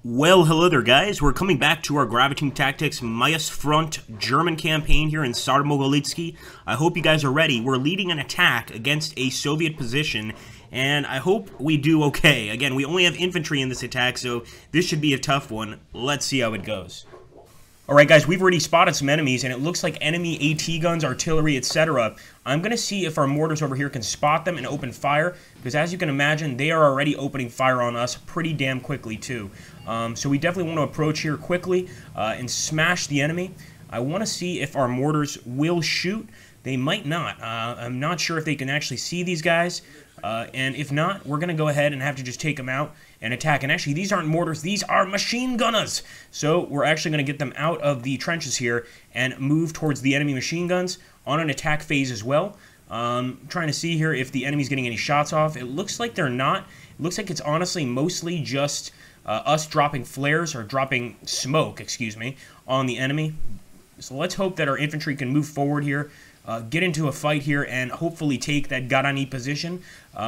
Well, hello there, guys. We're coming back to our Graviteam Tactics-Mius front German campaign here in Staromogolitsky. I hope you guys are ready. We're leading an attack against a Soviet position, and I hope we do okay. Again, we only have infantry in this attack, so this should be a tough one. Let's see how it goes. Alright guys, we've already spotted some enemies, and it looks like enemy AT guns, artillery, etc. I'm going to see if our mortars over here can spot them and open fire, because as you can imagine, they are already opening fire on us pretty damn quickly too. So we definitely want to approach here quickly and smash the enemy. I want to see if our mortars will shoot. They might not. I'm not sure if they can actually see these guys, and if not, we're going to go ahead and have to just take them out and attack. And actually, these aren't mortars, these are machine gunners! So we're actually going to get them out of the trenches here and move towards the enemy machine guns on an attack phase as well. Trying to see here if the enemy's getting any shots off. It looks like they're not. It looks like it's honestly mostly just us dropping flares, or dropping smoke, excuse me, on the enemy. So let's hope that our infantry can move forward here, get into a fight here, and hopefully take that Garani position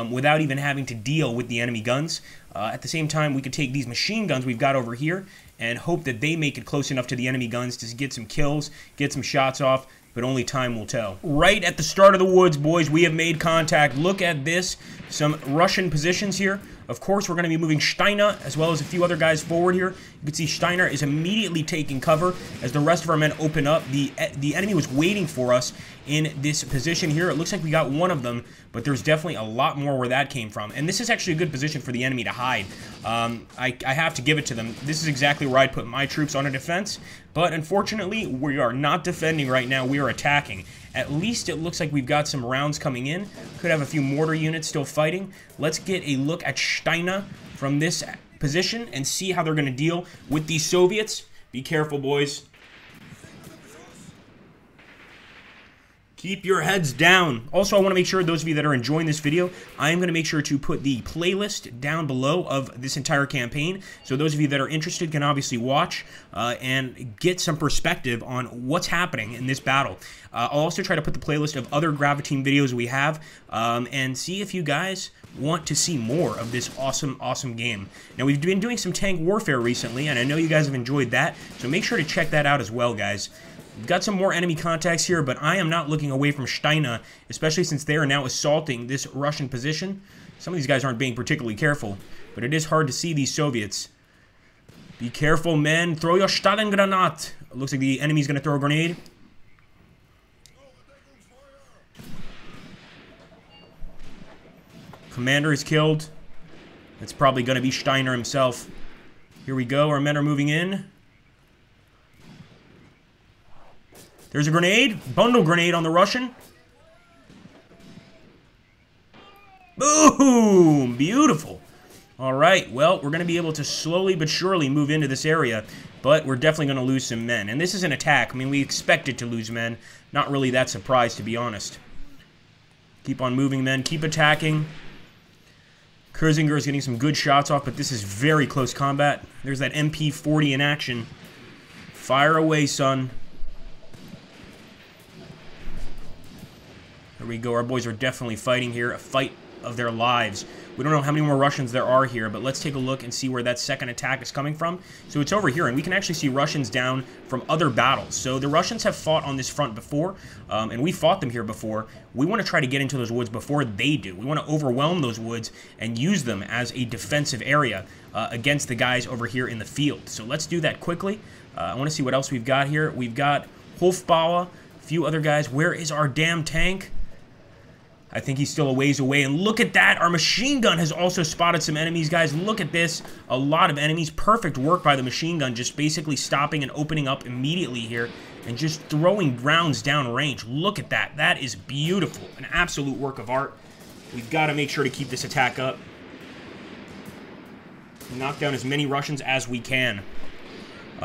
without even having to deal with the enemy guns. At the same time, we could take these machine guns we've got over here and hope that they make it close enough to the enemy guns to get some kills, get some shots off, but only time will tell. Right at the start of the woods, boys, we have made contact. Look at this. Some Russian positions here. Of course, we're going to be moving Steiner as well as a few other guys forward here. You can see Steiner is immediately taking cover as the rest of our men open up. The enemy was waiting for us in this position here. It looks like we got one of them, but there's definitely a lot more where that came from. And this is actually a good position for the enemy to hide. I have to give it to them. This is exactly where I'd put my troops on a defense, but unfortunately, we are not defending right now. We are attacking. At least it looks like we've got some rounds coming in. Could have a few mortar units still fighting. Let's get a look at Steiner from this position and see how they're going to deal with these Soviets. Be careful, boys. Keep your heads down. Also, I want to make sure, those of you that are enjoying this video, I am going to make sure to put the playlist down below of this entire campaign. So those of you that are interested can obviously watch and get some perspective on what's happening in this battle. I'll also try to put the playlist of other Graviteam videos we have and see if you guys want to see more of this awesome game. Now, we've been doing some tank warfare recently, and I know you guys have enjoyed that, so make sure to check that out as well, guys. We've got some more enemy contacts here, but I am not looking away from Steiner, especially since they are now assaulting this Russian position. Some of these guys aren't being particularly careful, but it is hard to see these Soviets. Be careful, men. Throw your Stallengranat. It looks like the enemy's going to throw a grenade. Commander is killed. It's probably going to be Steiner himself. Here we go. Our men are moving in. There's a grenade. Bundle grenade on the Russian. Boom! Beautiful. All right. Well, we're going to be able to slowly but surely move into this area, but we're definitely going to lose some men. And this is an attack. I mean, we expected to lose men. Not really that surprised, to be honest. Keep on moving, men. Keep attacking. Kurzinger is getting some good shots off, but this is very close combat. There's that MP40 in action. Fire away, son. There we go. Our boys are definitely fighting here. A fight of their lives. We don't know how many more Russians there are here, but let's take a look and see where that second attack is coming from. So it's over here, and we can actually see Russians down from other battles. So the Russians have fought on this front before, and we fought them here before. We want to try to get into those woods before they do. We want to overwhelm those woods and use them as a defensive area against the guys over here in the field. So let's do that quickly. I want to see what else we've got here. We've got Hofbauer, a few other guys. Where is our damn tank? I think he's still a ways away, and look at that! Our machine gun has also spotted some enemies, guys. Look at this. A lot of enemies. Perfect work by the machine gun, just basically stopping and opening up immediately here and just throwing rounds down range. Look at that. That is beautiful. An absolute work of art. We've got to make sure to keep this attack up. Knock down as many Russians as we can.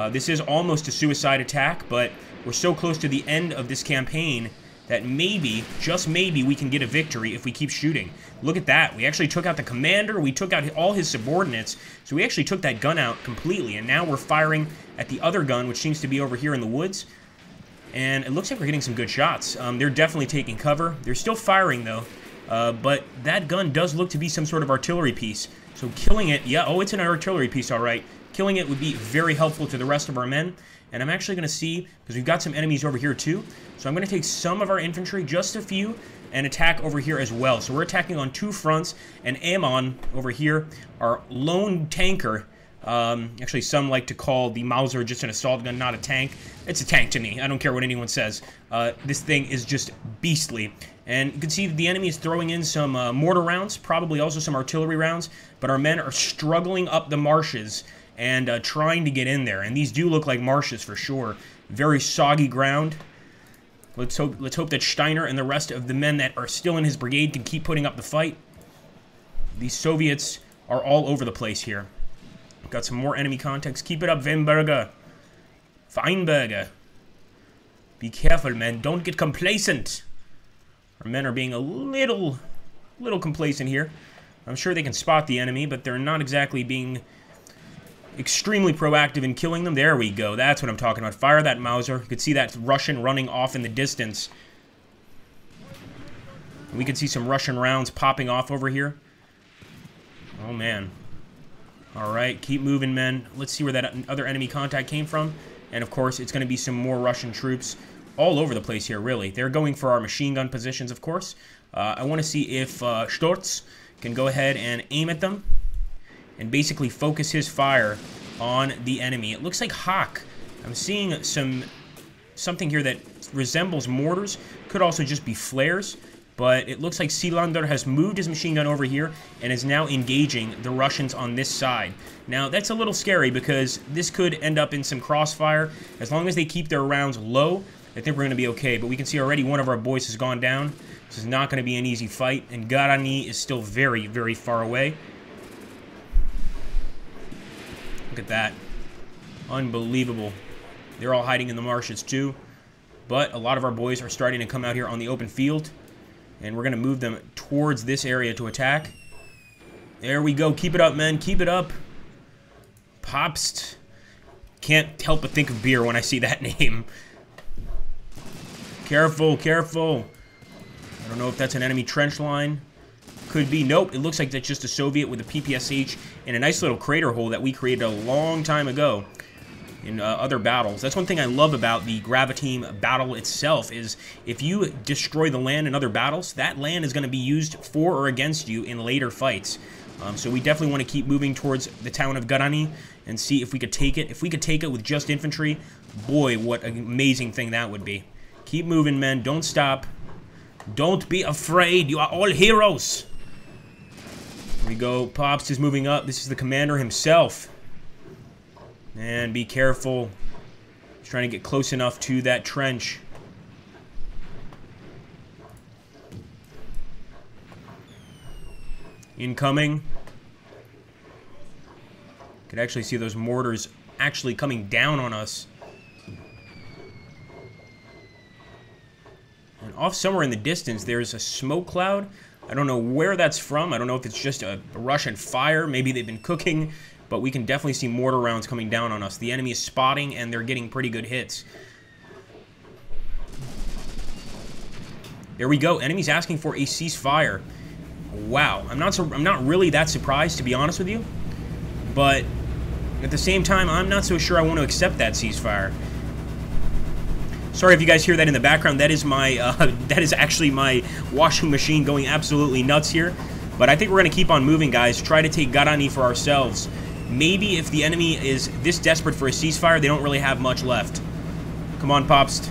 This is almost a suicide attack, but we're so close to the end of this campaign that maybe, just maybe, we can get a victory if we keep shooting. Look at that. We actually took out the commander. We took out all his subordinates. So we actually took that gun out completely. And now we're firing at the other gun, which seems to be over here in the woods. And it looks like we're getting some good shots. They're definitely taking cover. They're still firing, though. But that gun does look to be some sort of artillery piece. So killing it, yeah, oh, it's an artillery piece, all right. Killing it would be very helpful to the rest of our men. And I'm actually going to see, because we've got some enemies over here too, so I'm going to take some of our infantry, just a few, and attack over here as well. So we're attacking on two fronts, and Ammon over here, our lone tanker. Actually, some like to call the Mauser just an assault gun, not a tank. It's a tank to me. I don't care what anyone says. This thing is just beastly. And you can see that the enemy is throwing in some mortar rounds, probably also some artillery rounds, but our men are struggling up the marshes and trying to get in there. And these do look like marshes for sure. Very soggy ground. Let's hope that Steiner and the rest of the men that are still in his brigade can keep putting up the fight. These Soviets are all over the place here. Got some more enemy contacts. Keep it up, Weinberger. Feinberger. Be careful, men. Don't get complacent. Our men are being a little complacent here. I'm sure they can spot the enemy, but they're not exactly being extremely proactive in killing them. There we go. That's what I'm talking about. Fire that Mauser. You could see that Russian running off in the distance. We could see some Russian rounds popping off over here. Oh, man. Alright, keep moving, men. Let's see where that other enemy contact came from. And, of course, it's going to be some more Russian troops all over the place here, really. They're going for our machine gun positions, of course. I want to see if Storz can go ahead and aim at them and basically focus his fire on the enemy. It looks like Hawk. I'm seeing something here that resembles mortars. Could also just be flares. But it looks like Seelander has moved his machine gun over here and is now engaging the Russians on this side. Now, that's a little scary because this could end up in some crossfire. As long as they keep their rounds low, I think we're going to be okay. But we can see already one of our boys has gone down. This is not going to be an easy fight. And Garani is still very, very far away. Look at that. Unbelievable. They're all hiding in the marshes too. But a lot of our boys are starting to come out here on the open field. And we're going to move them towards this area to attack. There we go. Keep it up, men. Keep it up. Popst. Can't help but think of beer when I see that name. Careful, careful. I don't know if that's an enemy trench line. Could be. Nope. It looks like that's just a Soviet with a PPSH and a nice little crater hole that we created a long time ago in other battles. That's one thing I love about the Graviteam battle itself is if you destroy the land in other battles, that land is going to be used for or against you in later fights. So we definitely want to keep moving towards the town of Garani and see if we could take it. If we could take it with just infantry, boy, what an amazing thing that would be. Keep moving, men. Don't stop. Don't be afraid. You are all heroes. Here we go. Pops is moving up. This is the commander himself. And be careful. He's trying to get close enough to that trench. Incoming. Could actually see those mortars actually coming down on us. And off somewhere in the distance, there's a smoke cloud. I don't know where that's from. I don't know if it's just a Russian fire. Maybe they've been cooking. But we can definitely see mortar rounds coming down on us. The enemy is spotting, and they're getting pretty good hits. There we go. Enemy's asking for a ceasefire. Wow. I'm not really that surprised, to be honest with you. But at the same time, I'm not so sure I want to accept that ceasefire. Sorry if you guys hear that in the background. That is my that is actually my washing machine going absolutely nuts here. But I think we're going to keep on moving, guys. Try to take Garani for ourselves. Maybe if the enemy is this desperate for a ceasefire, they don't really have much left. Come on, Popst.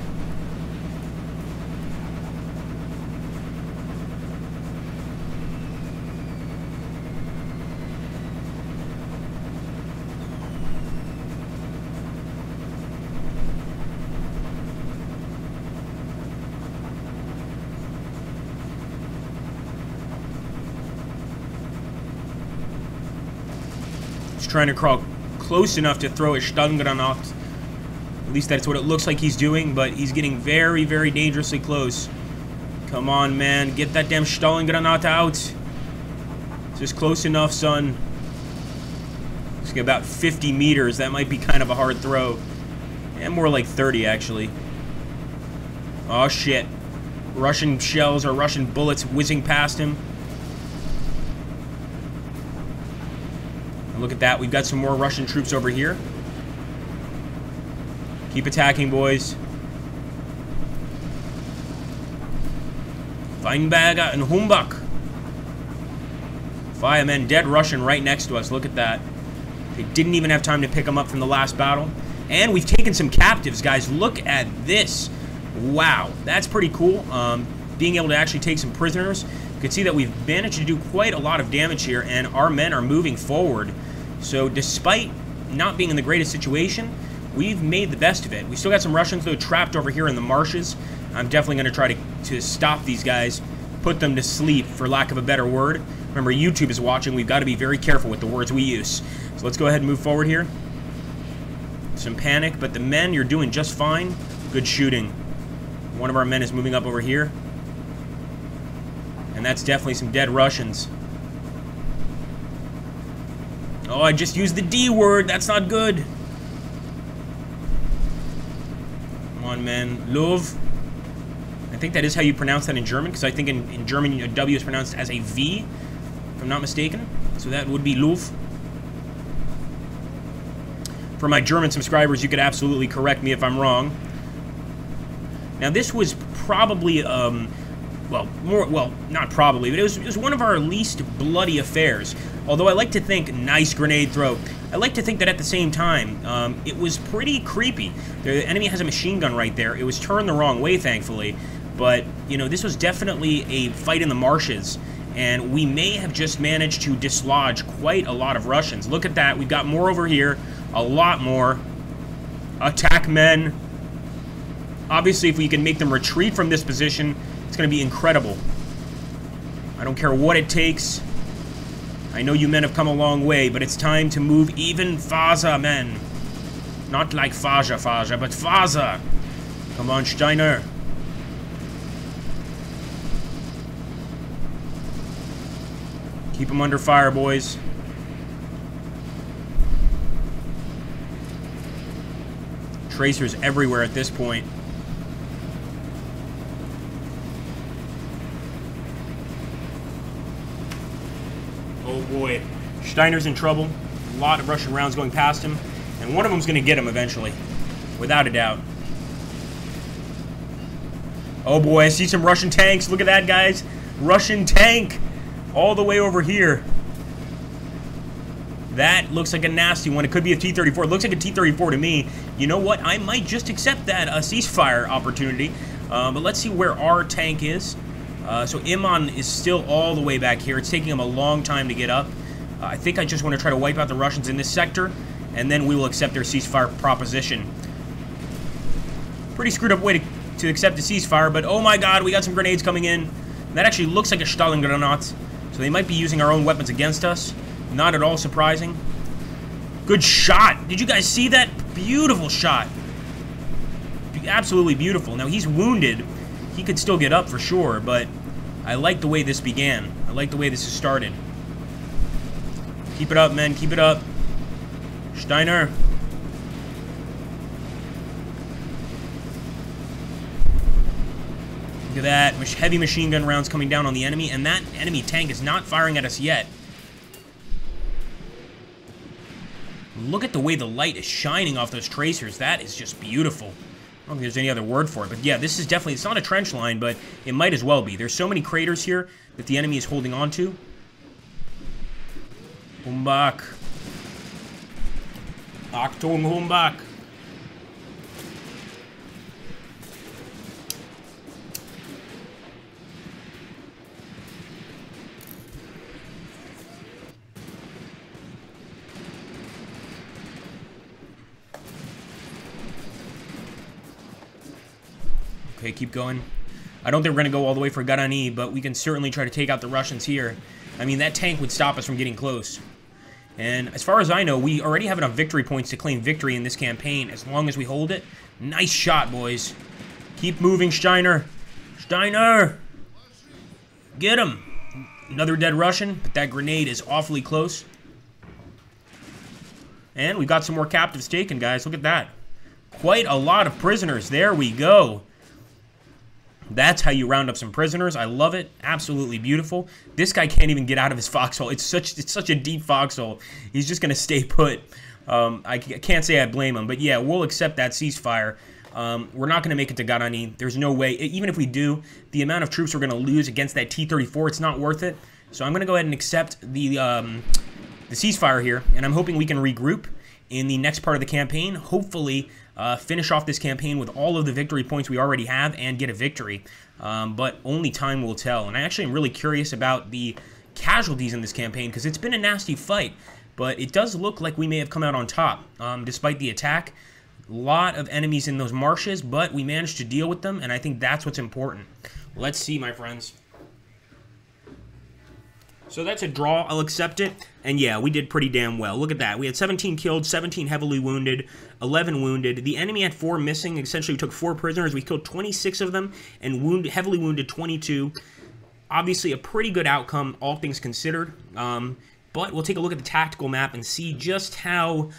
Trying to crawl close enough to throw a Stangranat. At least that's what it looks like he's doing, but he's getting very, very dangerously close. Come on, man. Get that damn Stangranat out. Just close enough, son. It's about 50 meters. That might be kind of a hard throw. And more like 30, actually. Oh, shit. Russian shells or Russian bullets whizzing past him. Look at that. We've got some more Russian troops over here. Keep attacking, boys. Weinberger and Humbach. Firemen, dead Russian right next to us. Look at that. They didn't even have time to pick them up from the last battle. And we've taken some captives, guys. Look at this. Wow. That's pretty cool. Being able to actually take some prisoners. You can see that we've managed to do quite a lot of damage here, and our men are moving forward. So despite not being in the greatest situation, we've made the best of it. We still got some Russians, though, trapped over here in the marshes. I'm definitely going to try to stop these guys, put them to sleep, for lack of a better word. Remember, YouTube is watching. We've got to be very careful with the words we use. So let's go ahead and move forward here. Some panic, but the men, you're doing just fine. Good shooting. One of our men is moving up over here. And that's definitely some dead Russians. Oh, I just used the D word. That's not good. Come on, man. Love. I think that is how you pronounce that in German, because I think in German a W is pronounced as a V, if I'm not mistaken. So that would be Love. For my German subscribers, you could absolutely correct me if I'm wrong. Now, this was probably, not probably, but it was one of our least bloody affairs. Although I like to think, nice grenade throw. I like to think that at the same time, it was pretty creepy. The enemy has a machine gun right there. It was turned the wrong way, thankfully. But, you know, this was definitely a fight in the marshes. And we may have just managed to dislodge quite a lot of Russians. Look at that. We've got more over here. A lot more. Attack, men. Obviously, if we can make them retreat from this position, it's going to be incredible. I don't care what it takes. I know you men have come a long way, but it's time to move even farther, men. Not like farther, but farther. Come on, Steiner. Keep them under fire, boys. Tracers everywhere at this point. Oh boy. Steiner's in trouble. A lot of Russian rounds going past him. And one of them's going to get him eventually. Without a doubt. Oh boy, I see some Russian tanks. Look at that, guys. Russian tank. All the way over here. That looks like a nasty one. It could be a T-34. It looks like a T-34 to me. You know what? I might just accept that ceasefire opportunity. But let's see where our tank is. So Iman is still all the way back here. It's taking him a long time to get up. I think I just want to try to wipe out the Russians in this sector, and then we will accept their ceasefire proposition. Pretty screwed up way to accept the ceasefire, but oh my god, we got some grenades coming in. That actually looks like a Stalingranat, so they might be using our own weapons against us. Not at all surprising. Good shot. Did you guys see that? Beautiful shot. Absolutely beautiful. Now, he's wounded. He could still get up for sure, but I like the way this began. I like the way this has started. Keep it up, men. Keep it up. Steiner. Look at that. Heavy machine gun rounds coming down on the enemy, and that enemy tank is not firing at us yet. Look at the way the light is shining off those tracers. That is just beautiful. I don't think there's any other word for it, but yeah, this is definitely, it's not a trench line, but it might as well be. There's so many craters here that the enemy is holding on to. Humbach. Achtung, Humbach. Okay, keep going. I don't think we're going to go all the way for Garani, but we can certainly try to take out the Russians here. I mean, that tank would stop us from getting close. And as far as I know, we already have enough victory points to claim victory in this campaign, as long as we hold it. Nice shot, boys. Keep moving, Steiner. Steiner! Get him! Another dead Russian, but that grenade is awfully close. And we got some more captives taken, guys. Look at that. Quite a lot of prisoners. There we go. That's how you round up some prisoners. I love it. Absolutely beautiful. This guy can't even get out of his foxhole. It's such a deep foxhole. He's just going to stay put. I can't say I blame him. But yeah, we'll accept that ceasefire. We're not going to make it to Garani. There's no way. Even if we do, the amount of troops we're going to lose against that T-34, it's not worth it. So I'm going to go ahead and accept the ceasefire here. And I'm hoping we can regroup in the next part of the campaign. Hopefully finish off this campaign with all of the victory points we already have and get a victory. But only time will tell. And I actually am really curious about the casualties in this campaign because it's been a nasty fight. But it does look like we may have come out on top despite the attack. A lot of enemies in those marshes, but we managed to deal with them, and I think that's what's important. Let's see, my friends. So that's a draw. I'll accept it. And yeah, we did pretty damn well. Look at that. We had 17 killed, 17 heavily wounded, 11 wounded. The enemy had 4 missing. Essentially, we took 4 prisoners. We killed 26 of them and heavily wounded 22. Obviously, a pretty good outcome, all things considered. But we'll take a look at the tactical map and see just how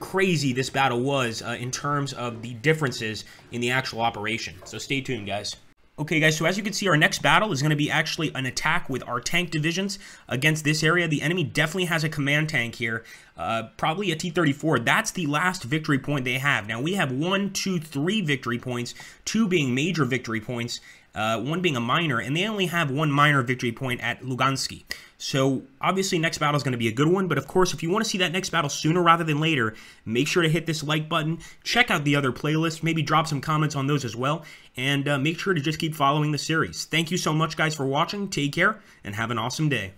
crazy this battle was in terms of the differences in the actual operation. So stay tuned, guys. Okay, guys, so as you can see, our next battle is going to be actually an attack with our tank divisions against this area. The enemy definitely has a command tank here, probably a T-34. That's the last victory point they have. Now, we have 1, 2, 3 victory points, 2 being major victory points, 1 being a minor, and they only have 1 minor victory point at Luganski. So, obviously, next battle is going to be a good one, but of course, if you want to see that next battle sooner rather than later, make sure to hit this like button, check out the other playlists, maybe drop some comments on those as well, and make sure to just keep following the series. Thank you so much, guys, for watching, take care, and have an awesome day.